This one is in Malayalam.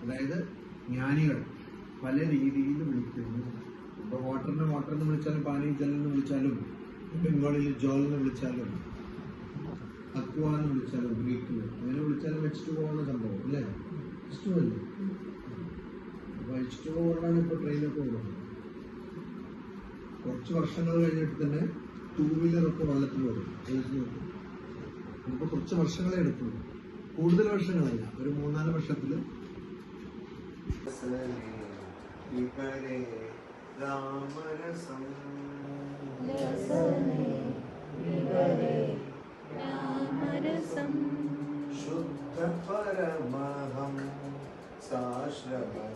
അതായത് ജ്ഞാനികൾ പല രീതിയിൽ വിളിക്കുന്നു. ഇപ്പോൾ വാട്ടറിനെ വാട്ടർ എന്ന് വിളിച്ചാലും പാനി ജലം എന്ന് വിളിച്ചാലും ബംഗാളിൽ ജോൾ എന്ന് വിളിച്ചാലും അക്വ എന്ന് വിളിച്ചാലും ഗ്രീക്കിൽ അങ്ങനെ വിളിച്ചാലും H2O ആണ് സംഭവം അല്ലേ? H2O അല്ലേ? അപ്പോൾ H2O കൊണ്ടാണ് ഇപ്പോൾ ട്രെയിനൊക്കെ ഓടുന്നത്. കുറച്ച് വർഷങ്ങൾ കഴിഞ്ഞിട്ട് തന്നെ 2 വീലറൊക്കെ വെള്ളത്തിൽ വരും. ഇപ്പോൾ കുറച്ച് വർഷങ്ങളെ എടുക്കുള്ളൂ, കൂടുതൽ വർഷങ്ങളല്ല, ഒരു 3-4 വർഷത്തിൽ. രാമരസം ശുദ്ധ പരമഹം സാശ്രമ